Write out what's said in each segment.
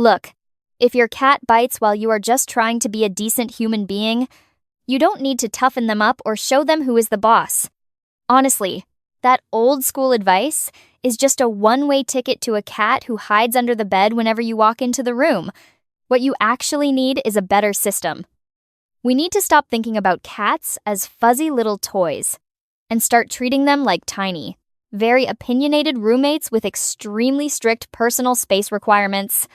Look, if your cat bites while you are just trying to be a decent human being, you don't need to toughen them up or show them who is the boss. Honestly, that old school advice is just a one-way ticket to a cat who hides under the bed whenever you walk into the room. What you actually need is a better system. We need to stop thinking about cats as fuzzy little toys and start treating them like tiny, very opinionated roommates with extremely strict personal space requirements.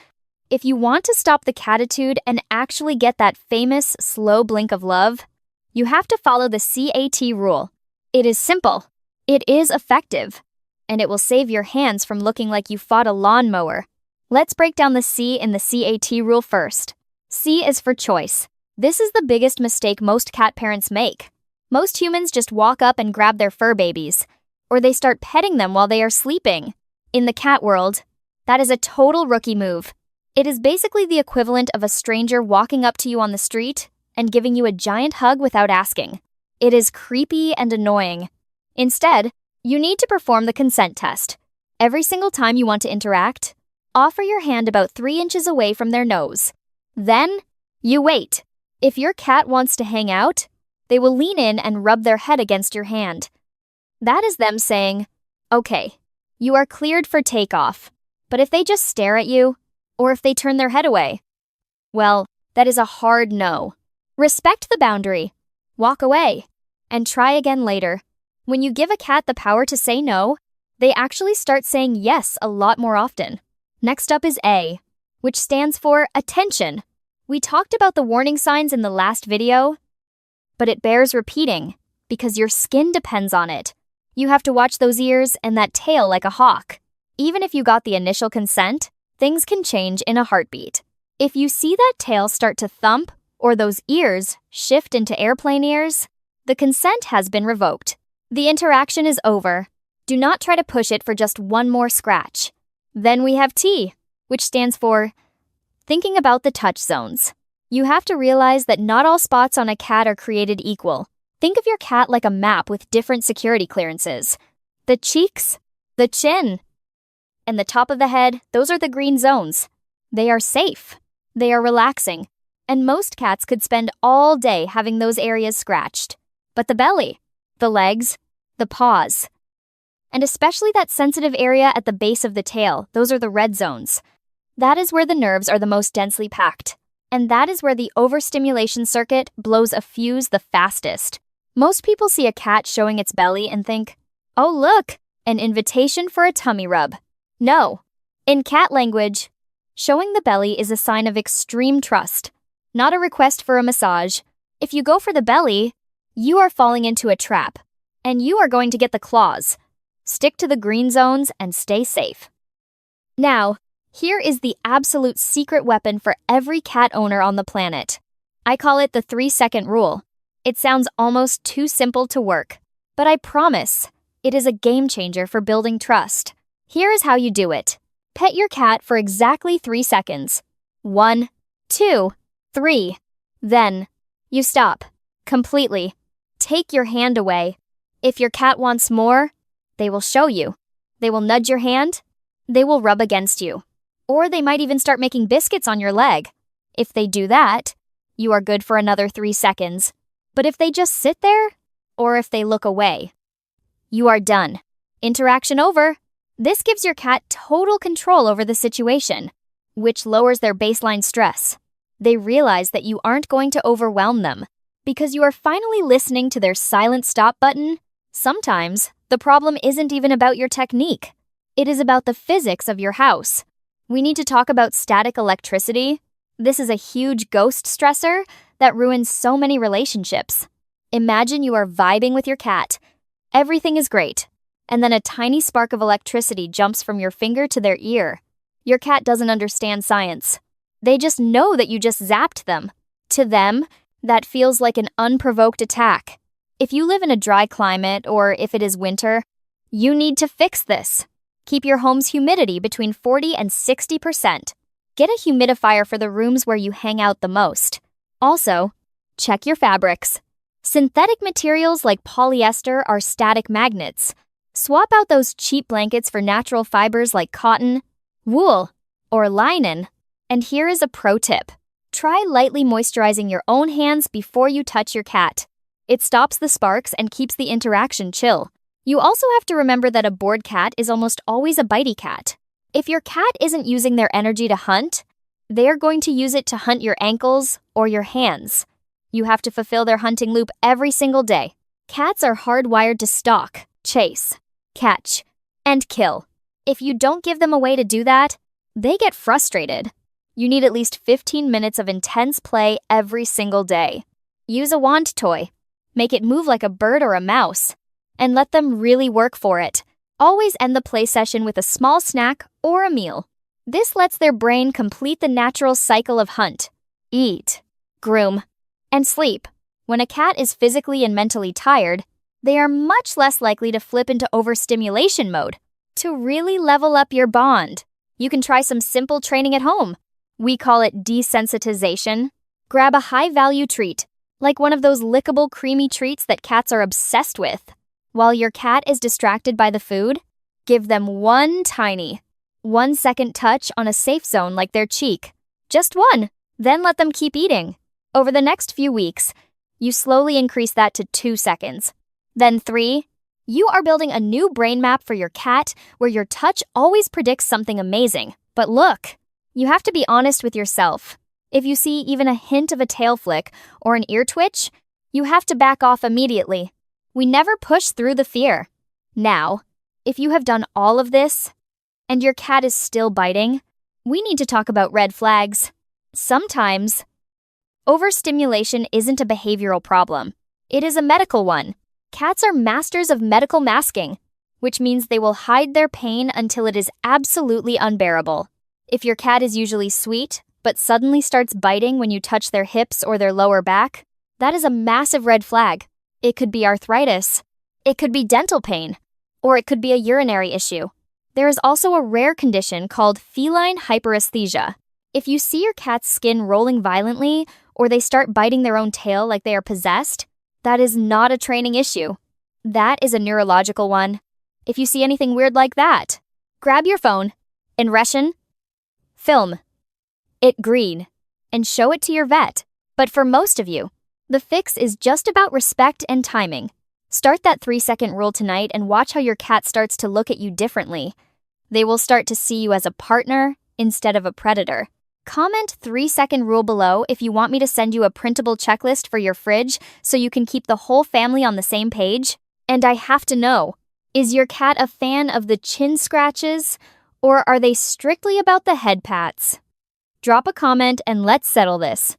If you want to stop the catitude and actually get that famous slow blink of love, you have to follow the CAT rule. It is simple, it is effective, and it will save your hands from looking like you fought a lawnmower. Let's break down the C in the CAT rule first. C is for choice. This is the biggest mistake most cat parents make. Most humans just walk up and grab their fur babies, or they start petting them while they are sleeping. In the cat world, that is a total rookie move. It is basically the equivalent of a stranger walking up to you on the street and giving you a giant hug without asking. It is creepy and annoying. Instead, you need to perform the consent test. Every single time you want to interact, offer your hand about 3 inches away from their nose. Then, you wait. If your cat wants to hang out, they will lean in and rub their head against your hand. That is them saying, okay, you are cleared for takeoff. But if they just stare at you, or if they turn their head away, well, that is a hard no. Respect the boundary, walk away, and try again later. When you give a cat the power to say no, they actually start saying yes a lot more often. Next up is A, which stands for attention. We talked about the warning signs in the last video, but it bears repeating because your skin depends on it. You have to watch those ears and that tail like a hawk. Even if you got the initial consent, things can change in a heartbeat. If you see that tail start to thump or those ears shift into airplane ears, the consent has been revoked. The interaction is over. Do not try to push it for just one more scratch. Then we have T, which stands for thinking about the touch zones. You have to realize that not all spots on a cat are created equal. Think of your cat like a map with different security clearances. The cheeks, the chin, and the top of the head, those are the green zones. They are safe. They are relaxing. And most cats could spend all day having those areas scratched. But the belly, the legs, the paws, and especially that sensitive area at the base of the tail, those are the red zones. That is where the nerves are the most densely packed. And that is where the overstimulation circuit blows a fuse the fastest. Most people see a cat showing its belly and think, oh look, an invitation for a tummy rub. No. In cat language, showing the belly is a sign of extreme trust, not a request for a massage. If you go for the belly, you are falling into a trap, and you are going to get the claws. Stick to the green zones and stay safe. Now, here is the absolute secret weapon for every cat owner on the planet. I call it the 3-second rule. It sounds almost too simple to work, but I promise, it is a game changer for building trust. Here is how you do it. Pet your cat for exactly 3 seconds. 1, 2, 3. Then, you stop. Completely. Take your hand away. If your cat wants more, they will show you. They will nudge your hand. They will rub against you. Or they might even start making biscuits on your leg. If they do that, you are good for another 3 seconds. But if they just sit there, or if they look away, you are done. Interaction over. This gives your cat total control over the situation, which lowers their baseline stress. They realize that you aren't going to overwhelm them because you are finally listening to their silent stop button. Sometimes, the problem isn't even about your technique. It is about the physics of your house. We need to talk about static electricity. This is a huge ghost stressor that ruins so many relationships. Imagine you are vibing with your cat. Everything is great. And then a tiny spark of electricity jumps from your finger to their ear. Your cat doesn't understand science. They just know that you just zapped them. To them, that feels like an unprovoked attack. If you live in a dry climate or if it is winter, you need to fix this. Keep your home's humidity between 40 and 60%. Get a humidifier for the rooms where you hang out the most. Also, check your fabrics. Synthetic materials like polyester are static magnets. Swap out those cheap blankets for natural fibers like cotton, wool, or linen. And here is a pro tip. Try lightly moisturizing your own hands before you touch your cat. It stops the sparks and keeps the interaction chill. You also have to remember that a bored cat is almost always a bitey cat. If your cat isn't using their energy to hunt, they are going to use it to hunt your ankles or your hands. You have to fulfill their hunting loop every single day. Cats are hardwired to stalk, chase, catch, and kill. If you don't give them a way to do that, they get frustrated. You need at least 15 minutes of intense play every single day. Use a wand toy. Make it move like a bird or a mouse. And let them really work for it. Always end the play session with a small snack or a meal. This lets their brain complete the natural cycle of hunt, eat, groom, and sleep. When a cat is physically and mentally tired, they are much less likely to flip into overstimulation mode. To really level up your bond, you can try some simple training at home. We call it desensitization. Grab a high-value treat, like one of those lickable creamy treats that cats are obsessed with. While your cat is distracted by the food, give them one tiny, 1-second touch on a safe zone like their cheek. Just one, then let them keep eating. Over the next few weeks, you slowly increase that to 2 seconds. Then 3, you are building a new brain map for your cat where your touch always predicts something amazing. But look, you have to be honest with yourself. If you see even a hint of a tail flick or an ear twitch, you have to back off immediately. We never push through the fear. Now, if you have done all of this and your cat is still biting, we need to talk about red flags. Sometimes, overstimulation isn't a behavioral problem. It is a medical one. Cats are masters of medical masking, which means they will hide their pain until it is absolutely unbearable. If your cat is usually sweet, but suddenly starts biting when you touch their hips or their lower back, that is a massive red flag. It could be arthritis, it could be dental pain, or it could be a urinary issue. There is also a rare condition called feline hyperesthesia. If you see your cat's skin rolling violently, or they start biting their own tail like they are possessed, that is not a training issue. That is a neurological one. If you see anything weird like that, grab your phone, in Russian, film it green, and show it to your vet. But for most of you, the fix is just about respect and timing. Start that 3-second rule tonight and watch how your cat starts to look at you differently. They will start to see you as a partner instead of a predator. Comment 3-second rule below if you want me to send you a printable checklist for your fridge so you can keep the whole family on the same page. And I have to know, is your cat a fan of the chin scratches, or are they strictly about the head pats? Drop a comment and let's settle this.